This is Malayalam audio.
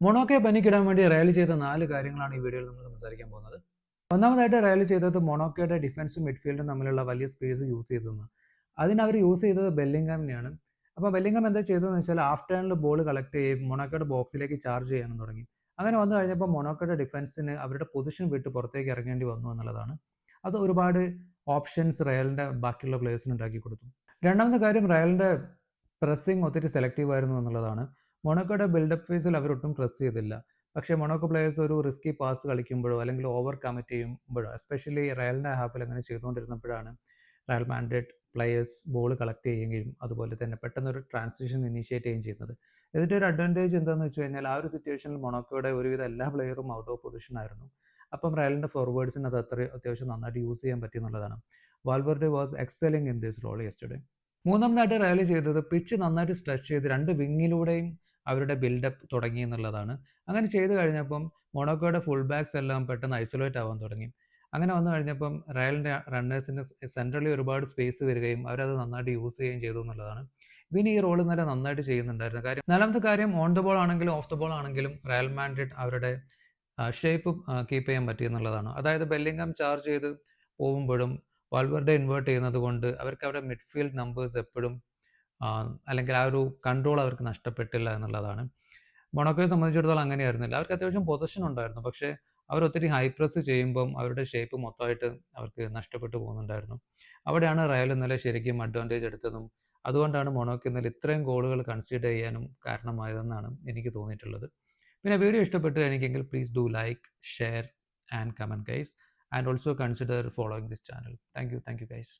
മൊണോക്കയെ പനിക്കിടാൻ വേണ്ടി റയൽ ചെയ്ത 4 കാര്യങ്ങളാണ് ഈ വീഡിയോയിൽ നമ്മൾ സംസാരിക്കാൻ പോകുന്നത്. ഒന്നാമതായിട്ട് റയൽ ചെയ്തത് മൊണോക്കയുടെ ഡിഫൻസും മിഡ്ഫീൽഡും തമ്മിലുള്ള വലിയ സ്പേസ് യൂസ് ചെയ്തതെന്ന്. അതിനവർ യൂസ് ചെയ്തത് ബെല്ലിംഗാമിനെയാണ്. അപ്പോൾ ബെല്ലിംഗാം എന്താ ചെയ്തതെന്ന് വെച്ചാൽ ഹാഫ് ടേണിൽ ബോൾ കളക്ട് ചെയ്യും മൊണോക്കയുടെ ബോക്സിലേക്ക് ചാർജ് ചെയ്യാനും തുടങ്ങി. അങ്ങനെ വന്നു കഴിഞ്ഞപ്പോൾ മൊണോക്കയുടെ ഡിഫൻസിന് അവരുടെ പൊസിഷൻ വിട്ട് പുറത്തേക്ക് ഇറങ്ങേണ്ടി വന്നു എന്നുള്ളതാണ്. അത് ഒരുപാട് ഓപ്ഷൻസ് റയലിൻ്റെ ബാക്കിയുള്ള പ്ലേയേഴ്സിന് ഉണ്ടാക്കി കൊടുത്തു. രണ്ടാമത്തെ കാര്യം റയലിൻ്റെ പ്രസ്സിംഗ് ഒത്തിരി സെലക്റ്റീവ് ആയിരുന്നു എന്നുള്ളതാണ്. മൊണോക്കോയുടെ ബിൽഡപ്പ് ഫേസിൽ അവരൊട്ടും പ്രസ് ചെയ്തില്ല. പക്ഷേ മൊണോക്കോ പ്ലേയേഴ്സ് ഒരു റിസ്കി പാസ് കളിക്കുമ്പോഴോ അല്ലെങ്കിൽ ഓവർ കമ്മിറ്റ് ചെയ്യുമ്പോഴോ എസ്പെഷ്യലി റയലിൻ്റെ ഹാഫിൽ അങ്ങനെ ചെയ്തുകൊണ്ടിരുന്നപ്പോഴാണ് Real Madrid players ball collect ചെയ്യുകയും അതുപോലെ തന്നെ പെട്ടെന്നൊരു ട്രാൻസിഷൻ ഇനീഷ്യേറ്റ് ചെയ്യുകയും ചെയ്യുന്നത്. ഇതിൻ്റെ ഒരു അഡ്വാൻറ്റേജ് എന്താണെന്ന് വെച്ച് കഴിഞ്ഞാൽ ആ ഒരു സിറ്റുവേഷനിൽ മൊണോക്കോയുടെ ഒരുവിധ എല്ലാ പ്ലെയറും ഔട്ട് ഓഫ് പൊസിഷൻ ആയിരുന്നു. അപ്പം റയലിൻ്റെ ഫോർവേഡ്സിന് അത് അത്യാവശ്യം നന്നായിട്ട് യൂസ് ചെയ്യാൻ പറ്റി എന്നുള്ളതാണ്. Valverde was excelling in this role yesterday. മൂന്നാമതായിട്ട് റയൽ ചെയ്തത് പിച്ച് നന്നായിട്ട് സ്ട്രെച്ച് ചെയ്ത് രണ്ട് വിങ്ങിലൂടെയും അവരുടെ ബിൽഡപ്പ് തുടങ്ങി എന്നുള്ളതാണ്. അങ്ങനെ ചെയ്ത് കഴിഞ്ഞപ്പം മൊണോക്കോയുടെ ഫുൾ ബാക്സ് എല്ലാം പെട്ടെന്ന് ഐസൊലേറ്റ് ആവാൻ തുടങ്ങി. അങ്ങനെ വന്നു കഴിഞ്ഞപ്പം റയലിൻ്റെ റണ്ണേഴ്സിന് സെൻട്രലി ഒരുപാട് സ്പേസ് വരികയും അവരത് നന്നായിട്ട് യൂസ് ചെയ്യുകയും ചെയ്തു എന്നുള്ളതാണ്. പിന്നെ ഈ റോൾ ഇന്നലെ നന്നായിട്ട് ചെയ്യുന്നുണ്ടായിരുന്നു. കാര്യം നാലാമത്തെ കാര്യം ഓൺ ദ ബോൾ ആണെങ്കിലും ഓഫ് ദ ബോൾ ആണെങ്കിലും റയൽ മാഡ്രിഡ് അവരുടെ ഷേപ്പ് കീപ്പ് ചെയ്യാൻ പറ്റി എന്നുള്ളതാണ്. അതായത് ബെല്ലിംഗം ചാർജ് ചെയ്ത് പോകുമ്പോഴും വാൽവെർഡെ ഇൻവേർട്ട് ചെയ്യുന്നത് കൊണ്ട് അവർക്ക് അവരുടെ മിഡ്ഫീൽഡ് നമ്പേഴ്സ് എപ്പോഴും അല്ലെങ്കിൽ ആ ഒരു കൺട്രോൾ അവർക്ക് നഷ്ടപ്പെട്ടില്ല എന്നുള്ളതാണ്. മൊണോക്കോയെ സംബന്ധിച്ചിടത്തോളം അങ്ങനെയായിരുന്നില്ല. അവർക്ക് അത്യാവശ്യം പൊസിഷൻ ഉണ്ടായിരുന്നു. പക്ഷേ അവർ ഒത്തിരി ഹൈ പ്രസ് ചെയ്യുമ്പം അവരുടെ ഷേപ്പ് മൊത്തമായിട്ട് അവർക്ക് നഷ്ടപ്പെട്ടു പോകുന്നുണ്ടായിരുന്നു. അവിടെയാണ് റയൽ ഇന്നലെ ശരിക്കും അഡ്വാൻറ്റേജ് എടുത്തതും അതുകൊണ്ടാണ് മൊണോക്കോ ഇന്നലെ ഇത്രയും ഗോളുകൾ കൺസിഡർ ചെയ്യാനും കാരണമായതെന്നാണ് എനിക്ക് തോന്നിയിട്ടുള്ളത്. പിന്നെ വീഡിയോ ഇഷ്ടപ്പെട്ടു എനിക്കെങ്കിൽ please do like, share and comment guys, and also consider following this channel. Thank you guys.